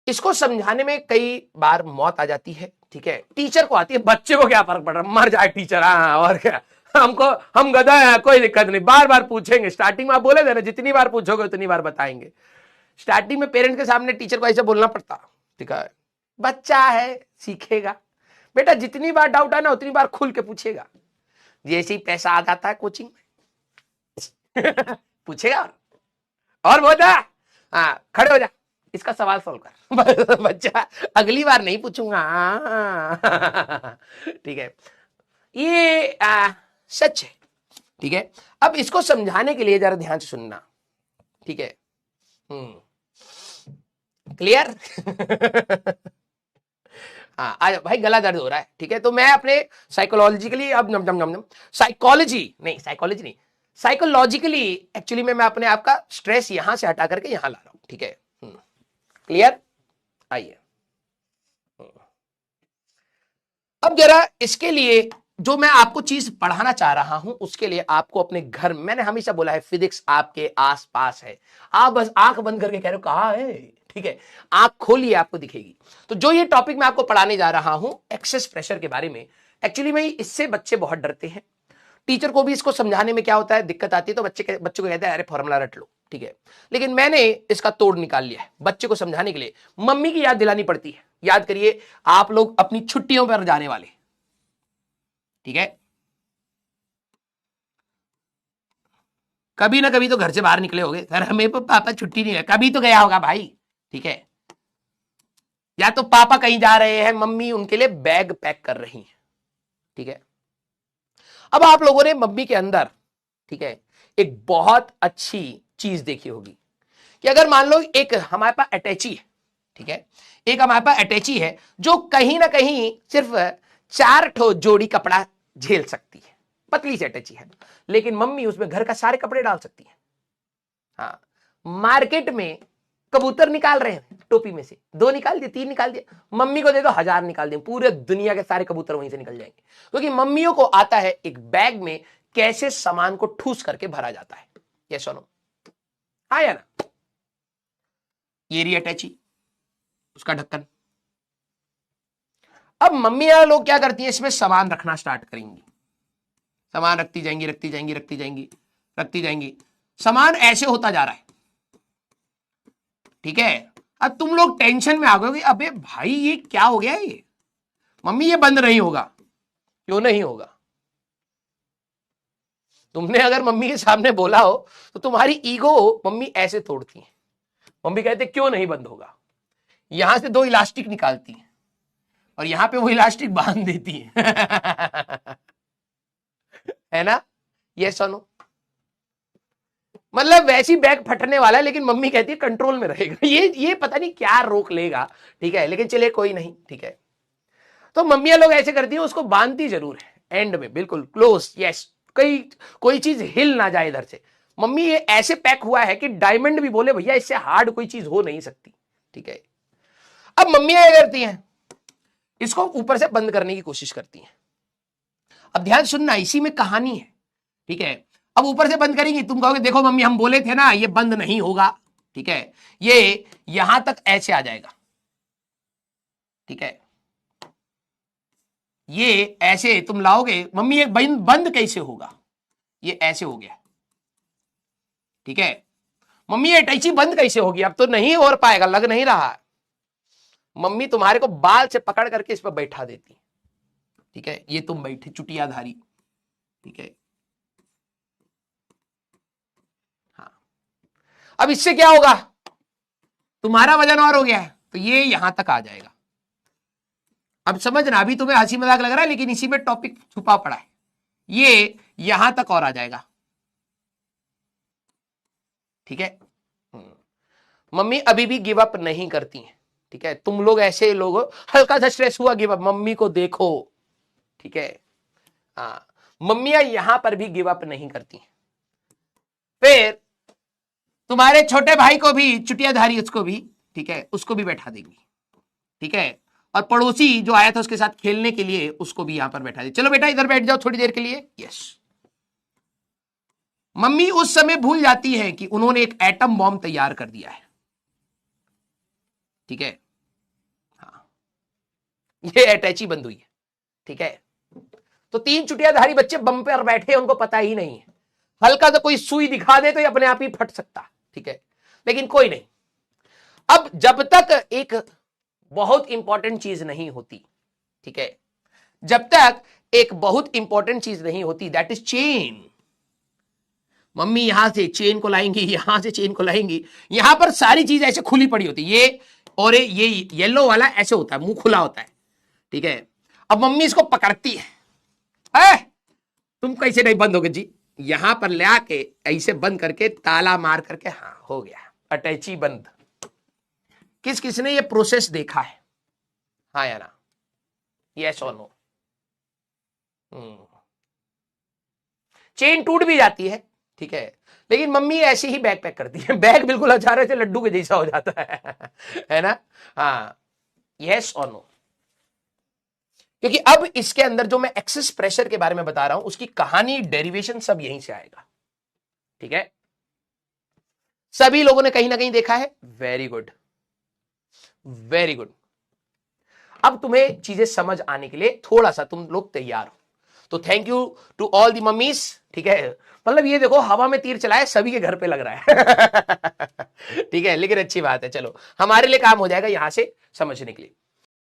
इसको समझाने में कई बार मौत आ जाती है, ठीक है, टीचर को आती है, बच्चे को क्या फर्क पड़ रहा, मर जाए टीचर, हाँ और क्या, हमको, हम गधा हैं, कोई दिक्कत नहीं, बार बार पूछेंगे। स्टार्टिंग में आप बोले थे ना, जितनी बार पूछोगे उतनी बार बताएंगे। स्टार्टिंग में पेरेंट्स के सामने टीचर को ऐसे बोलना पड़ता, ठीक है, बच्चा है सीखेगा, बेटा जितनी बार डाउट है ना उतनी बार खुल के पूछेगा, जैसे ही पैसा आ जाता है कोचिंग में पूछेगा और बोला, हाँ खड़े हो जा, इसका सवाल सॉल्व कर बच्चा अगली बार नहीं पूछूंगा ठीक है, ये सच है, ठीक है। अब इसको समझाने के लिए जरा ध्यान से सुनना, ठीक है, क्लियर हाँ आज भाई गला दर्द हो रहा है, ठीक है, तो मैं अपने साइकोलॉजिकली, अब नम नम नम नम साइकोलॉजी नहीं, साइकोलॉजिकली एक्चुअली मैं अपने आप का स्ट्रेस यहां से हटा करके यहां ला रहा हूं, ठीक है, क्लियर। आइए अब जरा इसके लिए जो मैं आपको चीज पढ़ाना चाह रहा हूं, उसके लिए आपको अपने घर, मैंने हमेशा बोला है फिजिक्स आपके आसपास है, आप बस आंख बंद करके कह रहे हो कहां है, ठीक है, आंख खोलिए आपको दिखेगी। तो जो ये टॉपिक मैं आपको पढ़ाने जा रहा हूं एक्सेस प्रेशर के बारे में, एक्चुअली में इससे बच्चे बहुत डरते हैं, टीचर को भी इसको समझाने में क्या होता है दिक्कत आती है, तो बच्चे को कहते हैं अरे फॉर्मूला रट लो, ठीक है, लेकिन मैंने इसका तोड़ निकाल लिया है। बच्चे को समझाने के लिए मम्मी की याद दिलानी पड़ती है। याद करिए आप लोग अपनी छुट्टियों पर जाने वाले, ठीक है, कभी ना कभी तो घर से बाहर निकले होगे, सर हमें पापा छुट्टी नहीं है, कभी तो गया होगा भाई, ठीक है, या तो पापा कहीं जा रहे हैं, मम्मी उनके लिए बैग पैक कर रही है, ठीक है। अब आप लोगों ने मम्मी के अंदर, ठीक है, एक बहुत अच्छी चीज देखी होगी कि अगर मान लो एक हमारे पास अटैची है, ठीक है, एक हमारे पास अटैची है जो कहीं ना कहीं सिर्फ 4 ठो जोड़ी कपड़ा झेल सकती है, पतली सी अटैची है, लेकिन मम्मी उसमें घर का सारे कपड़े डाल सकती है। हाँ, मार्केट में कबूतर निकाल रहे हैं टोपी में से, 2 निकाल दिए, 3 निकाल दिए, मम्मी को दे दो 1000 निकाल दिए, पूरे दुनिया के सारे कबूतर वहीं से निकल जाएंगे, क्योंकि मम्मियों को आता है एक बैग में कैसे सामान को ठूस करके भरा जाता है। ये सुनो, हाँ या ना, ये रही अटैची, उसका ढक्कन। अब मम्मियां लोग क्या करती हैं, इसमें सामान रखना स्टार्ट करेंगी, सामान रखती जाएंगी रखती जाएंगी रखती जाएंगी रखती जाएंगी, सामान ऐसे होता जा रहा है, ठीक है। अब तुम लोग टेंशन में आ गए, अबे भाई ये क्या हो गया, ये मम्मी ये बंद नहीं होगा, क्यों नहीं होगा, तुमने अगर मम्मी के सामने बोला हो तो तुम्हारी ईगो मम्मी ऐसे तोड़ती है, मम्मी कहते क्यों नहीं बंद होगा, यहां से 2 इलास्टिक निकालती है और यहां पे वो इलास्टिक बांध देती है ना, ये सुनो, मतलब वैसी बैग फटने वाला है, लेकिन मम्मी कहती है कंट्रोल में रहेगा, ये पता नहीं क्या रोक लेगा, ठीक है, लेकिन चले कोई नहीं, ठीक है। तो मम्मियां लोग ऐसे करती है, उसको बांधती जरूर है एंड में, बिल्कुल क्लोज, यस, कोई चीज हिल ना जाए इधर से। मम्मी ये ऐसे पैक हुआ है कि डायमंड भी बोले भैया इससे हार्ड कोई चीज हो नहीं सकती, ठीक है। अब मम्मियां क्या करती हैं, इसको ऊपर से बंद करने की कोशिश करती हैं। अब ध्यान सुनना, इसी में कहानी है, ठीक है। अब ऊपर से बंद करेंगी, तुम कहोगे देखो मम्मी हम बोले थे ना ये बंद नहीं होगा, ठीक है, ये यहां तक ऐसे आ जाएगा, ठीक है, ये ऐसे तुम लाओगे, मम्मी ये बंद कैसे होगा, ये ऐसे हो गया, ठीक है, मम्मी ये अटैची बंद कैसे होगी, अब तो नहीं हो पाएगा, लग नहीं रहा, मम्मी तुम्हारे को बाल से पकड़ करके इस पर बैठा देती, ठीक है, ये तुम बैठे चुटियाधारी, ठीक है, हाँ। अब इससे क्या होगा, तुम्हारा वजन और हो गया है, तो ये यहां तक आ जाएगा। अब समझना, अभी तुम्हें हंसी मजाक लग रहा है लेकिन इसी में टॉपिक छुपा पड़ा है, ये यहां तक और आ जाएगा, ठीक है। मम्मी अभी भी गिव अप नहीं करती हैं, ठीक है, तुम लोग ऐसे लोग हो, हल्का सा स्ट्रेस हुआ गिव अप, मम्मी को देखो, ठीक है, हाँ, मम्मियां यहां पर भी गिव अप नहीं करती। फिर तुम्हारे छोटे भाई को भी चुटियाधारी, उसको भी, ठीक है, उसको भी बैठा देंगी, ठीक है, और पड़ोसी जो आया था उसके साथ खेलने के लिए उसको भी यहां पर बैठा दे, चलो बेटा इधर बैठ जाओ थोड़ी देर के लिए, यस। मम्मी उस समय भूल जाती है कि उन्होंने एक एटम बॉम्ब तैयार कर दिया है, ठीक है, ये अटैची बंद हुई है, ठीक है। तो 3 चुटियाधारी बच्चे बम पर बैठे, उनको पता ही नहीं है, हल्का सा कोई सुई दिखा दे तो ये अपने आप ही फट सकता, ठीक है, लेकिन कोई नहीं। अब जब तक एक बहुत इंपॉर्टेंट चीज नहीं होती, ठीक है, जब तक एक बहुत इंपॉर्टेंट चीज नहीं होती, दैट इज चेन। मम्मी यहां से चेन को लाएंगी, यहां से चेन को लाएंगी, यहां पर सारी चीज ऐसे खुली पड़ी होती, ये और ये येलो वाला ऐसे होता है, मुंह खुला होता है, ठीक है। अब मम्मी इसको पकड़ती है, तुम कैसे नहीं बंद होगे जी, यहां पर ले आके ऐसे बंद करके ताला मार करके, हाँ हो गया अटैची बंद। किस किसने ये प्रोसेस देखा है, हाँ या ना, यस और नो। चेन टूट भी जाती है, ठीक है, लेकिन मम्मी ऐसे ही बैग पैक करती है, बैग बिल्कुल अचानक से लड्डू के जैसा हो जाता है ना, हाँ, यस और नो। क्योंकि अब इसके अंदर जो मैं एक्सेस प्रेशर के बारे में बता रहा हूं, उसकी कहानी, डेरिवेशन सब यहीं से आएगा, ठीक है। सभी लोगों ने कहीं ना कहीं देखा है, वेरी गुड, वेरी गुड। अब तुम्हें चीजें समझ आने के लिए थोड़ा सा तुम लोग तैयार हो, तो thank you to all the mummies, ठीक है। मतलब ये देखो, हवा में तीर चलाए, सभी के घर पे लग रहा है ठीक है, लेकिन अच्छी बात है, चलो हमारे लिए काम हो जाएगा यहां से समझने के लिए।